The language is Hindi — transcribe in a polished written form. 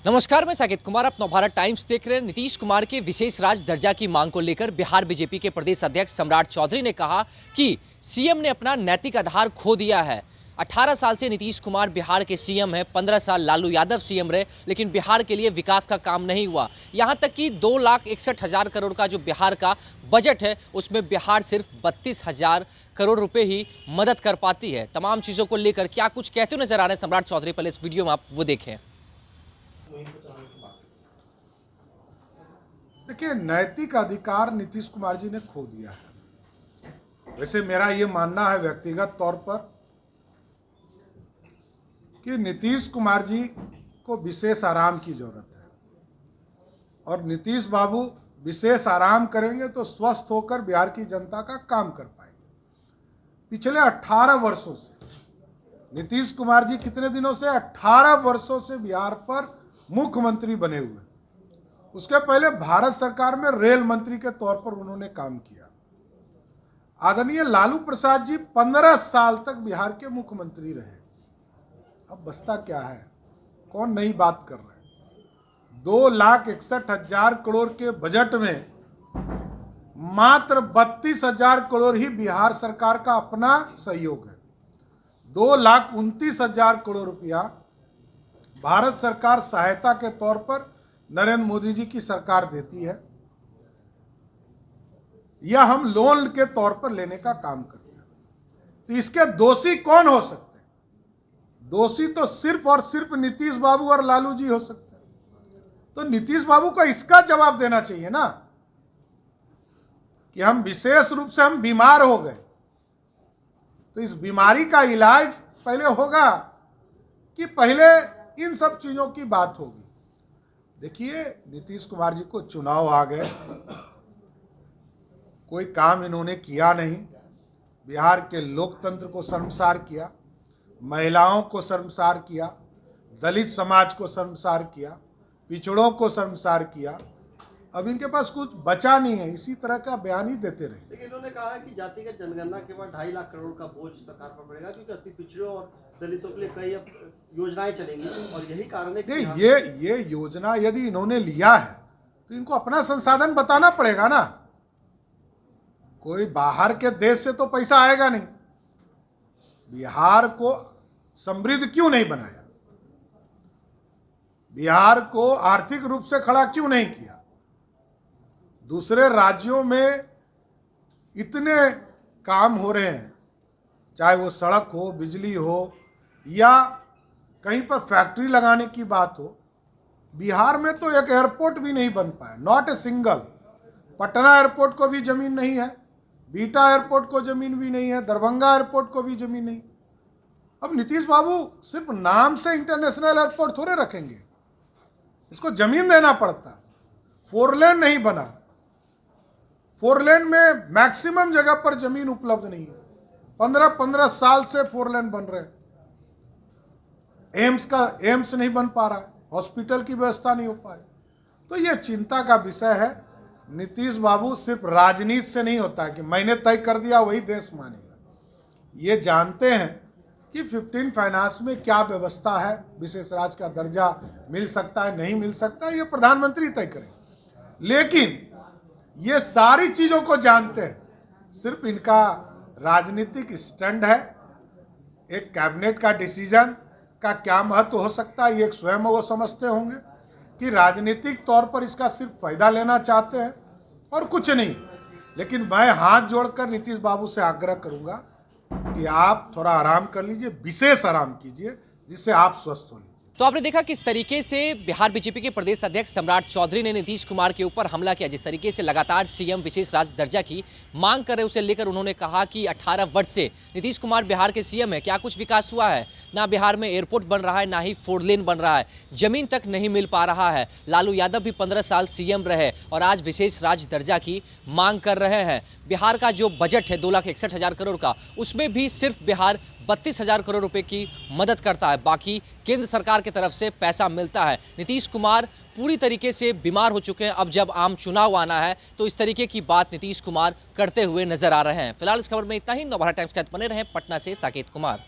नमस्कार, मैं साकेत कुमार। आप नवभारत टाइम्स देख रहे हैं। नीतीश कुमार के विशेष राज दर्जा की मांग को लेकर बिहार बीजेपी के प्रदेश अध्यक्ष सम्राट चौधरी ने कहा कि सीएम ने अपना नैतिक आधार खो दिया है। 18 साल से नीतीश कुमार बिहार के सीएम हैं, 15 साल लालू यादव सीएम रहे, लेकिन बिहार के लिए विकास का काम नहीं हुआ। यहां तक कि 2,61,000 करोड़ का जो बिहार का बजट है, उसमें बिहार सिर्फ 32,000 करोड़ रुपए ही मदद कर पाती है। तमाम चीज़ों को लेकर क्या कुछ कहते हुए नजर आ रहे हैं सम्राट चौधरी, पहले इस वीडियो में आप वो देखें। देखिए, नैतिक अधिकार नीतीश कुमार जी ने खो दिया है। वैसे मेरा ये मानना है व्यक्तिगत तौर पर कि नीतीश कुमार जी को विशेष आराम की जरूरत है, और नीतीश बाबू विशेष आराम करेंगे तो स्वस्थ होकर बिहार की जनता का काम कर पाएंगे। पिछले 18 वर्षों से नीतीश कुमार जी कितने दिनों से 18 वर्षों से बिहार पर मुख्यमंत्री बने हुए। उसके पहले भारत सरकार में रेल मंत्री के तौर पर उन्होंने काम किया। आदरणीय लालू प्रसाद जी 15 साल तक बिहार के मुख्यमंत्री रहे। अब बचता क्या है? कौन नई बात कर रहे हैं? 2,61,000 करोड़ के बजट में मात्र 32,000 करोड़ ही बिहार सरकार का अपना सहयोग है। 2,29,000 करोड़ रुपया भारत सरकार सहायता के तौर पर नरेंद्र मोदी जी की सरकार देती है, या हम लोन के तौर पर लेने का काम करते हैं। तो इसके दोषी कौन हो सकते हैं? दोषी तो सिर्फ और सिर्फ नीतीश बाबू और लालू जी हो सकते हैं। तो नीतीश बाबू को इसका जवाब देना चाहिए ना कि हम विशेष रूप से हम बीमार हो गए, तो इस बीमारी का इलाज पहले होगा कि पहले इन सब चीजों की बात होगी। देखिए, नीतीश कुमार जी को चुनाव आ गए, कोई काम इन्होंने किया नहीं। बिहार के लोकतंत्र को शर्मसार किया, महिलाओं को शर्मसार किया, दलित समाज को शर्मसार किया, पिछड़ों को शर्मसार किया। अब इनके पास कुछ बचा नहीं है, इसी तरह का बयान ही देते रहे। लेकिन इन्होंने कहा है कि जातिगत जनगणना के बाद 2.5 लाख करोड़ का बोझ सरकार पर पड़ेगा, क्योंकि अति पिछड़ों और दलितों के लिए कई योजनाएं चलेंगी, और यही कारण है कि ये योजना यदि इन्होंने लिया है तो इनको अपना संसाधन बताना पड़ेगा ना। कोई बाहर के देश से तो पैसा आएगा नहीं। बिहार को समृद्ध क्यों नहीं बनाया? बिहार को आर्थिक रूप से खड़ा क्यों नहीं किया? दूसरे राज्यों में इतने काम हो रहे हैं, चाहे वो सड़क हो, बिजली हो, या कहीं पर फैक्ट्री लगाने की बात हो। बिहार में तो एक एयरपोर्ट भी नहीं बन पाया, not a single. Patna airport को भी जमीन नहीं है, बीटा एयरपोर्ट को जमीन भी नहीं है, दरभंगा एयरपोर्ट को भी जमीन नहीं। अब नीतीश बाबू सिर्फ नाम से इंटरनेशनल एयरपोर्ट थोड़े रखेंगे, इसको जमीन देना पड़ता। 4 लेन नहीं बना, 4 लेन में मैक्सिमम जगह पर जमीन उपलब्ध नहीं है। 15 साल से 4 लेन बन रहे हैं। एम्स नहीं बन पा रहा है, हॉस्पिटल की व्यवस्था नहीं हो पा रही। तो ये चिंता का विषय है। नीतीश बाबू सिर्फ राजनीति से नहीं होता है कि मैंने तय कर दिया वही देश मानेगा। ये जानते हैं कि 15 फाइनेंस में क्या व्यवस्था है, विशेष राज्य का दर्जा मिल सकता है नहीं मिल सकता है, ये प्रधानमंत्री तय करें। लेकिन ये सारी चीजों को जानते हैं, सिर्फ इनका राजनीतिक स्टैंड है। एक कैबिनेट का डिसीजन का क्या महत्व हो सकता है, ये स्वयं वो समझते होंगे कि राजनीतिक तौर पर इसका सिर्फ फायदा लेना चाहते हैं और कुछ नहीं। लेकिन मैं हाथ जोड़कर नीतीश बाबू से आग्रह करूंगा कि आप थोड़ा आराम कर लीजिए, विशेष आराम कीजिए, जिससे आप स्वस्थ हो। तो आपने देखा किस तरीके से बिहार बीजेपी के प्रदेश अध्यक्ष सम्राट चौधरी ने नीतीश कुमार के ऊपर हमला किया। जिस तरीके से लगातार सीएम विशेष राज दर्जा की मांग कर रहे, उसे लेकर उन्होंने कहा कि 18 वर्ष से नीतीश कुमार बिहार के सीएम है, क्या कुछ विकास हुआ है? ना बिहार में एयरपोर्ट बन रहा है, ना ही 4 लेन बन रहा है, जमीन तक नहीं मिल पा रहा है। लालू यादव भी 15 साल सीएम रहे और आज विशेष राज दर्जा की मांग कर रहे हैं। बिहार का जो बजट है 2,61,000 करोड़ का, उसमें भी सिर्फ बिहार 32,000 करोड़ रुपए की मदद करता है, बाकी केंद्र सरकार की तरफ से पैसा मिलता है। नीतीश कुमार पूरी तरीके से बीमार हो चुके हैं। अब जब आम चुनाव आना है तो इस तरीके की बात नीतीश कुमार करते हुए नजर आ रहे हैं। फिलहाल इस खबर में इतना ही। नवभारत टाइम्स के साथ बने रहें। पटना से साकेत कुमार।